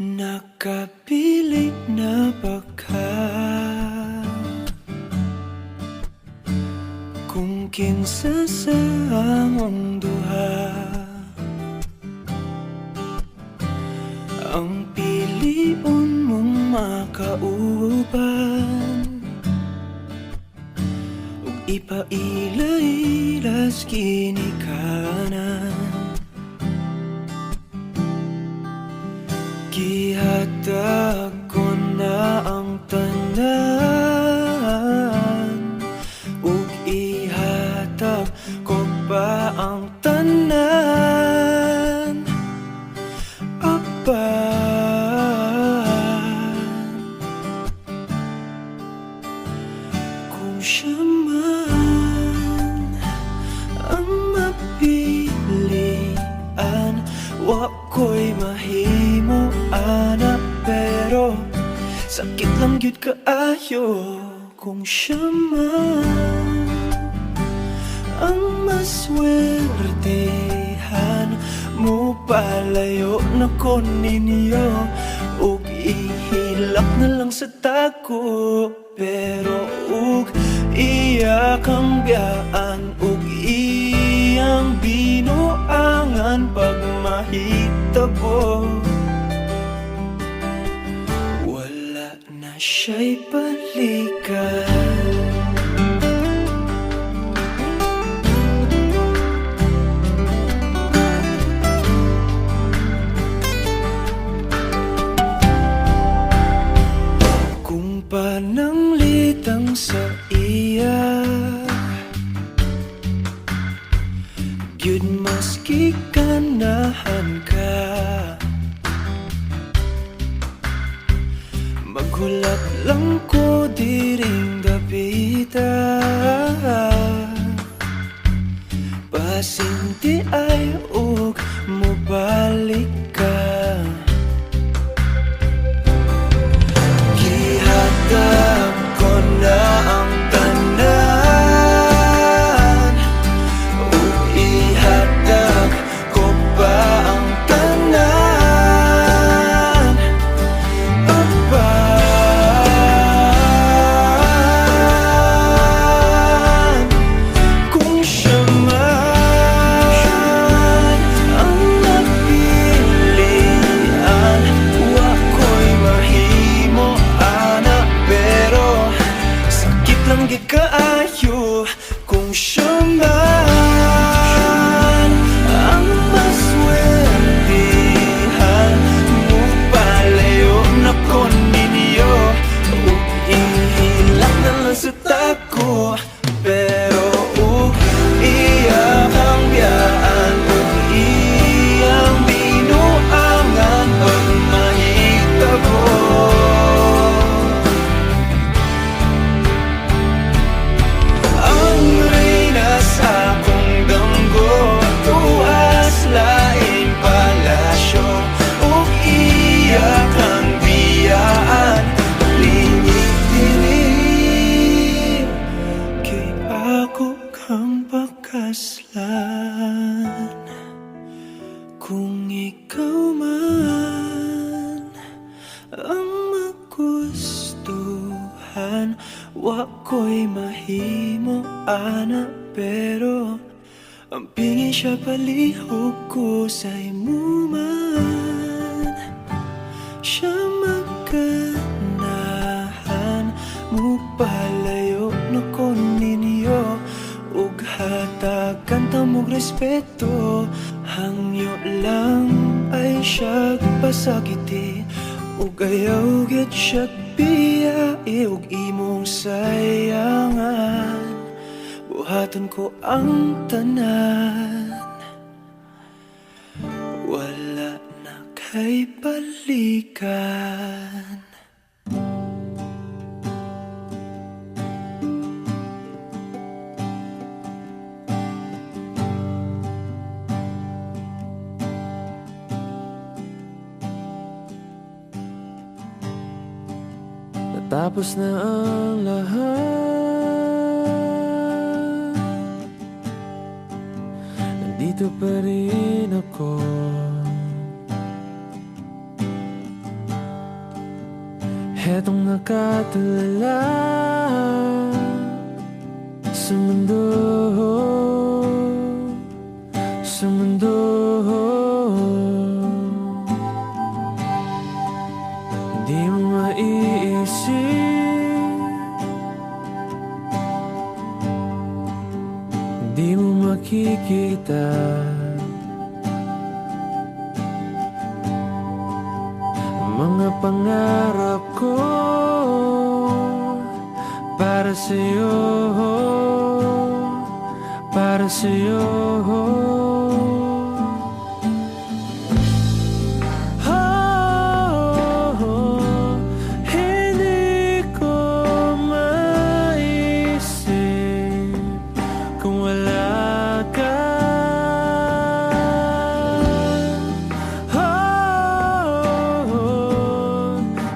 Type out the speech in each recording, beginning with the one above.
Nakapili na ba ka kung kinsa sa among duha ang piliun mong makauban ug ipaila-ilas ginikanan. Gihatag ko na ang tanan ug ihatag ko pa ang tanan. Apan kung siya man ang mapilian, wa ko'y mahimo ana, pero sakit lang gyud kaayo kung siya man ang maswertehan. Mo palayo na ko ninyo ug ihilak na lang sa tako, pero ug iya kang biyaan ug iyang binuangan pag mahitabo. Wala na siya'y balikan. Pananglitang sa iya gyud maski ganahan ka, maghulat lang ko diring dapita, pasinti ay ug mobalik ka. Gihatag ko na ang tanan ug ihatag ko pa ang tanan. Apan kung siya man ang napilian, wa ko'y mahimo ana, pero sakit lang gid kaayo kung siya man ang maswertehan. Mo palayo na ko ninyo ug ihilak na lang sa tako, pero ug iya kang biyaan ug iyang binuangan pag mahitabo. Ang reyna sa akong damgo tuas laing palasyo ug iya kang biyaan lingit dilim. Kay ako kang pakaslan kung ikaw man ang magustuhan, wa ko'y mahimo ana, pero ang pingin siya palihog ko sa imo man. Siya maganahan, mo palayo na ko ninyo ug hatagan ta mog respeto. Hangyo lang ay siya pasakiti ug ayaw gyud siya biyai ug imong sayangan. Buhaton ko ang tanan, wala na kay balikan. Natapos na ang lahat, nandito pa rin ako. Hetong nakatulala sa mundo, sa mundo. Di mo maiisip, di mo makikita mga pangarap ko para sa'yo, para sa'yo. Hindi ko maisip kung wala ka.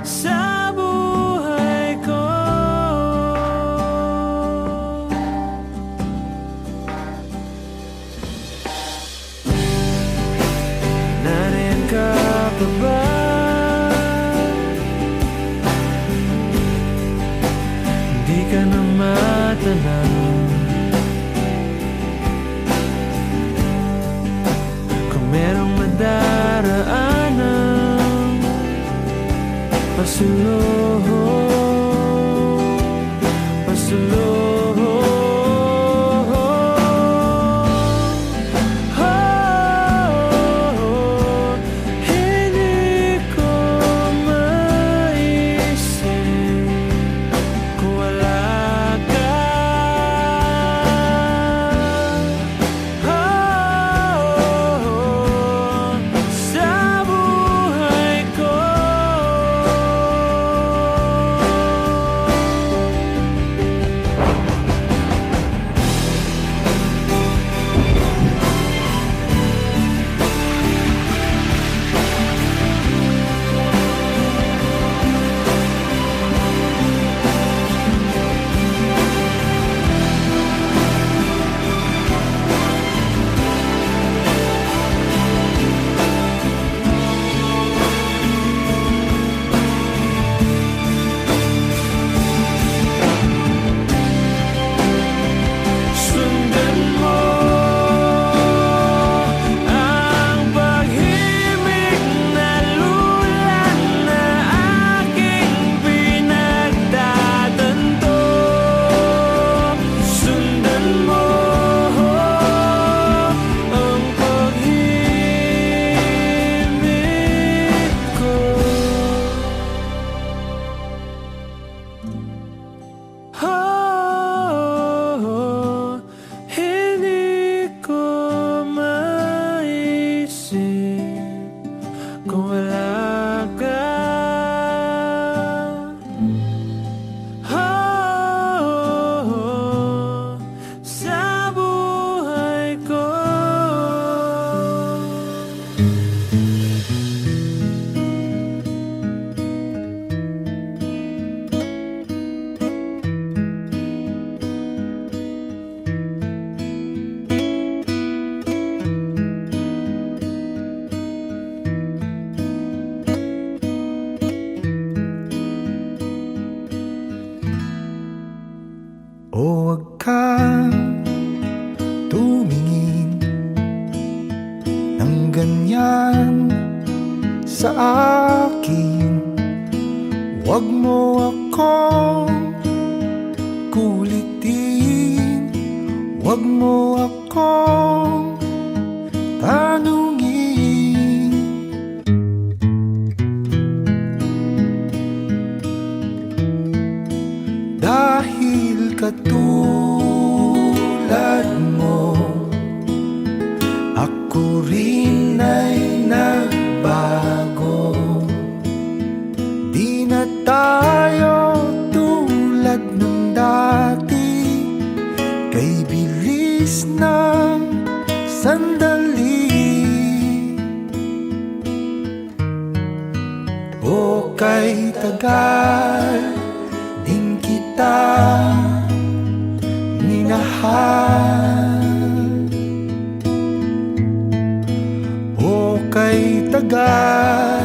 Sa buhay ko, nariyan ka pa ba? Di ka na matanaw kung merong madaraanan pasulong, pasulong. Hindi ko maisip kung wala ka. Sa buhay ko, sundan mo ang pag-ibig na lulan na aking pinagtatanto. Sundan mo ang pag-ibig ko. Hindi ko maisip kung wala ka. Sa buhay ko. O wag kang tumingin ng ganyan sa akin. Wag mo akong kulitin, wag mo akong tanungin. Dahil katulad mo, ako rin ay nagbago. Di na tayo tulad ng dati, kay bilis ng sandali. O kay tagal din kita minahal. O kay tagal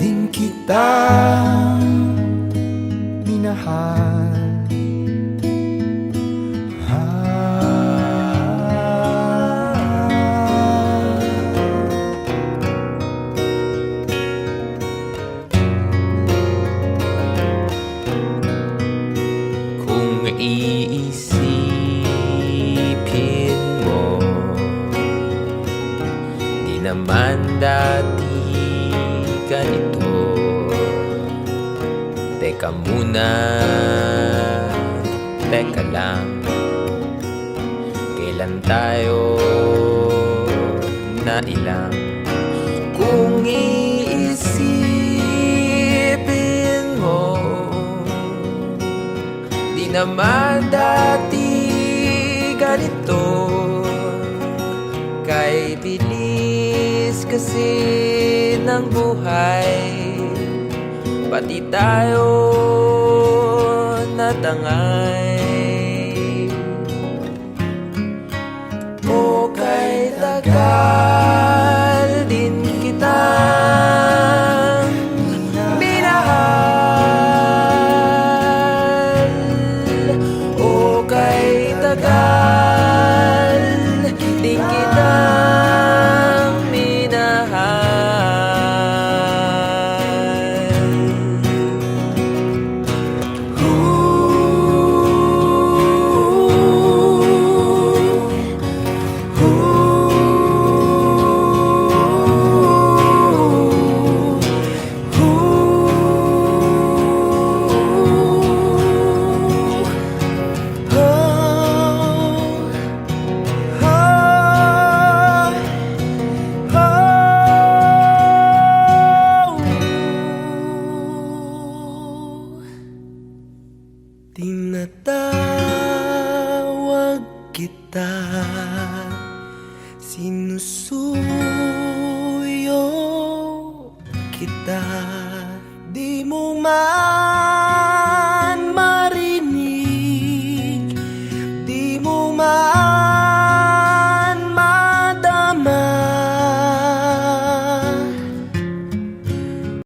din kita Teka muna, teka lang, kailan tayo nailang? Kung iisipin mo, di naman dati ganito. Kay bilis kasi ng buhay, pati tayo natangay. O kay tagal din kitang minahal. O kay tagal din kitang minahal. Tinatawag kita, sinusuyo kita, di mo